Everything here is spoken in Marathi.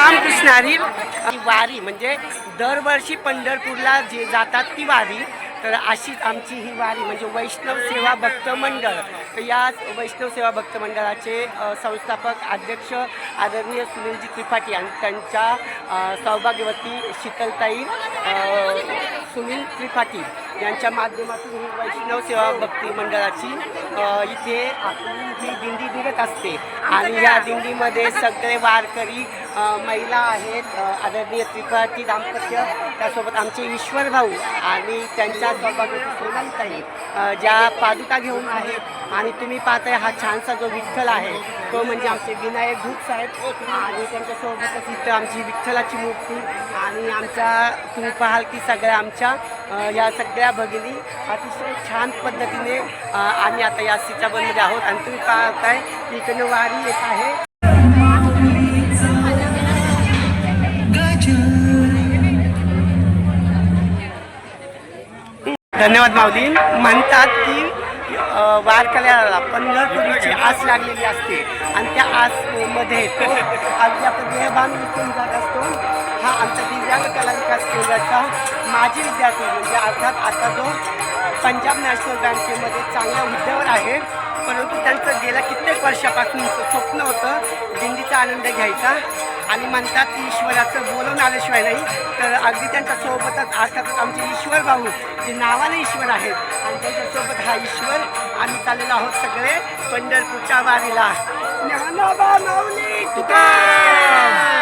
रामकृष्ण हरी. वारी म्हणजे दरवर्षी पंढरपूरला जे जातात ती वारी. तर अशीच आमची ही वारी म्हणजे वैष्णव सेवा भक्त मंडळ. तर या वैष्णव सेवा भक्त मंडळाचे संस्थापक अध्यक्ष आदरणीय सुनीलजी त्रिपाठी आणि त्यांच्या सौभाग्यवती शीतलताई सुनील त्रिपाठी यांच्या माध्यमातून ही वैष्णव सेवा भक्ती मंडळाची इथे आपली ही दिंडी निघत असते. आणि या दिंडीमध्ये सगळे वारकरी महिला आहेत, आदरणीय त्रिपाठी दाम्पत्य, त्यासोबत आमचे ईश्वर भाऊ आणि त्यांच्या सौभाग्यवती सोनालीताई ज्या पादुका घेऊन आहेत. आणि तुम्ही पाहताय हा छानसा जो विठ्ठल आहे तो म्हणजे आमचे विनायक धूप साहेब आणि त्यांच्यासोबतच इथं आमची विठ्ठलाची मूर्ती. आणि आमच्या तुम्ही पाहाल की सगळ्या आमच्या या सगळ्या भगिनी अतिशय छान पद्धतीने आम्ही आता या सीताबनमध्ये आहोत. आणि तुम्ही पाहताय की इकडनं वारी येत आहे. धन्यवाद माऊली. म्हणतात की वारकऱ्याला पंढरपुरीची आस लागलेली असते आणि त्या आसमध्ये तो अगदी आपलं देहभान विसरून जात असतो. हा आमचा दिव्यांग कला विकास केंद्राचा माजी विद्यार्थी म्हणजे अर्थात आता जो पंजाब नॅशनल बँकेमध्ये चांगल्या हुद्द्यावर आहे. परंतु त्यांचं गेल्या कित्येक वर्षापासून स्वप्न होतं दिंडीचा आनंद घ्यायचा. आणि म्हणतात की ईश्वराचं बोलवून आल्याशिवाय नाही. तर अगदी त्यांच्यासोबतच अर्थातच आमचे ईश्वर भाऊ जे नावाने ईश्वर आहेत आणि त्यांच्यासोबत हा ईश्वर आम्ही चाललेलो आहोत सगळे पंढरपूरच्या वारीला. ज्ञानोबा माऊली तुकाराम.